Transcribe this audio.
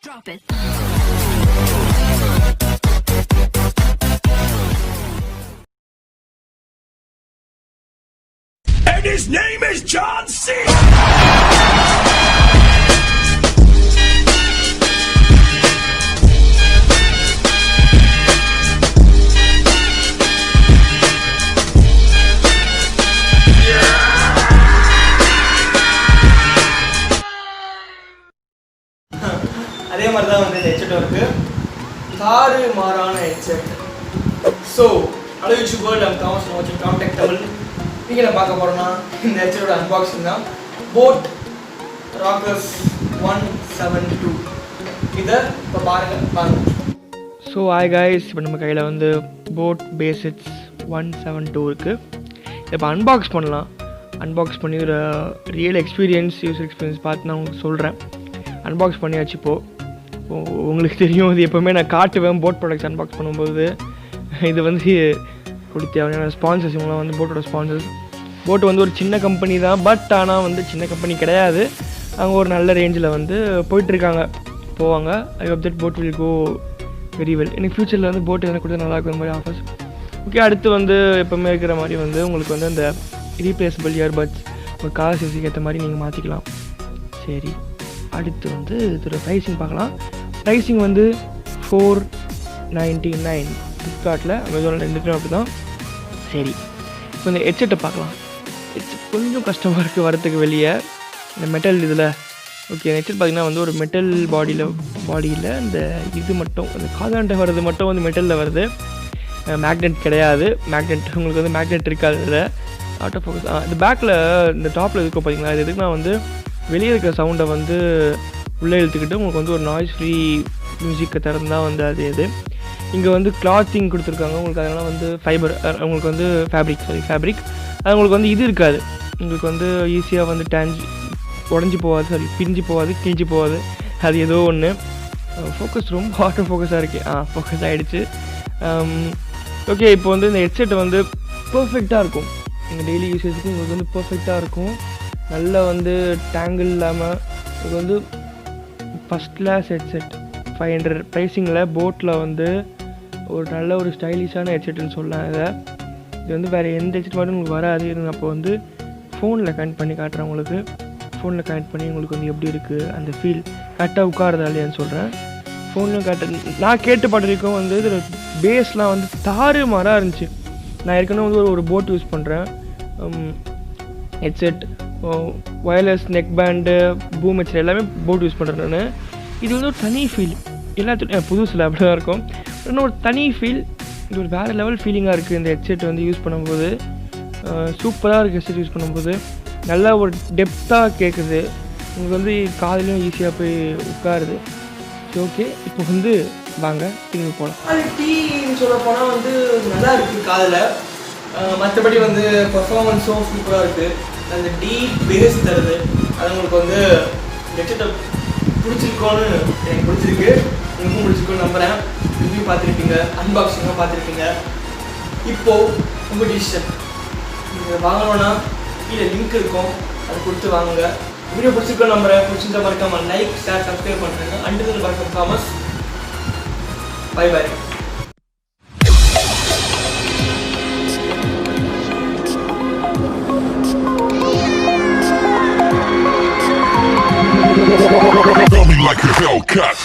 Drop it. And his name is John C. அதே மாதிரி தான் வந்து இந்த ஹெட்செட் இருக்குது தாறு மாறான headset. So hello YouTube world, I'm Thomas வாட்சிங் TOMTECHTAMIL. நீங்கள் என்ன பார்க்க போகிறோன்னா இந்த ஹெட்செட்டோட அன்பாக்சிங் தான். boAt Rockers 172 இதை இப்போ பாருங்கள். ஸோ ஹாய் கைஸ், இப்போ நம்ம கையில் வந்து boAt BaseHeads 172 இருக்குது. இப்போ அன்பாக்ஸ் பண்ணலாம். அன்பாக்ஸ் பண்ணி ஒரு ரியல் யூஸர் எக்ஸ்பீரியன்ஸ் பார்த்து நான் உங்களுக்கு சொல்கிறேன். அன்பாக்ஸ் பண்ணியாச்சு. இப்போது உங்களுக்கு தெரியும், இது எப்போவுமே நான் காட்டுவேன் boAt ப்ராடக்ட்ஸ் அன்பாக்ஸ் பண்ணும்போது. இது வந்து கொடுத்த ஸ்பான்சர்ஸ், இவங்களாம் வந்து boAtோட ஸ்பான்சர்ஸ். boAt வந்து ஒரு சின்ன கம்பெனி தான், பட் ஆனால் வந்து சின்ன கம்பெனி கிடையாது. அவங்க ஒரு நல்ல ரேஞ்சில் வந்து போவாங்க. I hope that boAt will go very well. எனக்கு ஃப்யூச்சரில் வந்து boAt எனக்கு கொடுத்தா நல்லா இருக்கிற மாதிரி ஆஃபர்ஸ். ஓகே, அடுத்து வந்து எப்போவுமே இருக்கிற மாதிரி வந்து உங்களுக்கு வந்து அந்த ரீப்ளேஸபிள் இயர்பட்ஸ் உங்கள் காசு ஏற்ற மாதிரி நீங்கள் மாற்றிக்கலாம். சரி, அடுத்து வந்து இதோட ப்ரைஸிங் பார்க்கலாம். ப்ரைஸிங் வந்து $499 ஃப்ளிப்கார்ட்டில், அமேசானில் ரெண்டுக்கும் அப்படி தான். சரி, இப்போ இந்த ஹெட்செட்டை பார்க்கலாம். ஹெட்செட் கொஞ்சம் கஷ்டமாக இருக்குது வரத்துக்கு வெளியே. இந்த மெட்டல் இதில் ஓகே, ஹெட்செட் பார்த்திங்கன்னா வந்து ஒரு மெட்டல் பாடியில் இந்த இது மட்டும் அந்த காதாண்ட வர்றது மட்டும் வந்து மெட்டலில் வருது. மேக்னெட் கிடையாது. உங்களுக்கு வந்து மேக்னெட் இருக்காது. இதில் ஆட்டோ ஃபோக்கஸ் இந்த பேக்கில் இந்த டாப்பில் இருக்கும் பார்த்தீங்களா, இது எதுக்கு நான் வந்து வெளியே இருக்கிற சவுண்டை வந்து உள்ளே இழுத்துக்கிட்டு உங்களுக்கு வந்து ஒரு நாய்ஸ் ஃப்ரீ மியூசிக்கை திறந்தால் வந்து அது இது. இங்கே வந்து கிளாத்திங் கொடுத்துருக்காங்க உங்களுக்கு. அதனால் வந்து ஃபைபர் உங்களுக்கு வந்து ஃபேப்ரிக் அது உங்களுக்கு வந்து இது இருக்காது. உங்களுக்கு வந்து ஈஸியாக வந்து உடஞ்சி போகாது, பிரிஞ்சு போகாது, கிழிஞ்சு போகாது. அது ஏதோ ஒன்று. ஃபோக்கஸ் ரொம்ப ஆட்டோ ஃபோக்கஸாக இருக்குது. ஃபோக்கஸ் ஆகிடுச்சு. ஓகே, இப்போ வந்து இந்த ஹெட்செட் வந்து பர்ஃபெக்டாக இருக்கும். எங்கள் டெய்லி யூசேஜுக்கு உங்களுக்கு வந்து பர்ஃபெக்டாக இருக்கும். நல்லா வந்து டேங்கிள் இல்லாமல் இது வந்து ஃபஸ்ட் கிளாஸ் ஹெட்செட். 500 ப்ரைஸிங்கில் boAtல வந்து ஒரு நல்ல ஒரு ஸ்டைலிஷான ஹெட்செட்டுன்னு சொல்லலாம். இது வந்து வேறு எந்த ஹெட்செட் மட்டும் உங்களுக்கு வராது. அப்போ வந்து ஃபோனில் கனெக்ட் பண்ணி காட்டுறேன் உங்களுக்கு. ஃபோனில் கனெக்ட் பண்ணி உங்களுக்கு வந்து எப்படி இருக்குது அந்த ஃபீல், கரெக்டாக உட்காருதா இல்லையான்னு சொல்கிறேன். ஃபோனில் நான் கேட்டு பாட்டுருக்கோம் வந்து இதில் பேஸ்லாம் வந்து தாறு மாறாக இருந்துச்சு. நான் ஏற்கனவே வந்து ஒரு boAt யூஸ் பண்ணுறேன் headset, wireless neck band, boom headset எல்லாமே boAt யூஸ் பண்ணுறேன் நான். இது வந்து ஒரு தனி ஃபீல். எல்லாத்துலையும் புதுசில் அப்படி தான் இருக்கும். இன்னும் ஒரு தனி ஃபீல். இது ஒரு வேறு லெவல் ஃபீலிங்காக இருக்குது இந்த ஹெட்செட் வந்து யூஸ் பண்ணும்போது. சூப்பராக இருக்குது ஹெட்செட் யூஸ் பண்ணும்போது. நல்லா ஒரு டெப்த்தாக கேட்குது. உங்களுக்கு வந்து காதுலையும் ஈஸியாக போய் உட்காருது. ஓகே, இப்போ வந்து வாங்க திரும்பி போகலாம். குவாலிட்டின்னு சொல்ல போனால் வந்து நல்லா இருக்குது காதில். மற்றபடி வந்து பர்ஃபார்மன்ஸும் சூப்பராக இருக்குது. அந்த டீப் பேஸ் தருது. அது உங்களுக்கு வந்து ஹெட்செட்டை பிடிச்சிருக்கோன்னு எனக்கு பிடிச்சிருக்கு. உங்களுக்கும் பிடிச்சிருக்கோன்னு நம்புகிறேன். ரிவ்யூ பார்த்துருப்பீங்க, அன்பாக்சிங்காக பார்த்துருப்பீங்க. இப்போது உங்கள் டிசிஷன். நீங்கள் வாங்கணுன்னா கீழே லிங்க் இருக்கும், அதை கொடுத்து வாங்குங்க. வீடியோ பிடிச்சிருக்கோன்னு நம்புகிறேன். பிடிச்சிருந்தா மறக்காமல் லைக், ஷேர், சப்ஸ்கிரைப் பண்ணுறேங்க. Until bye Thomas. Bye bye. Tell me like a Hellcat.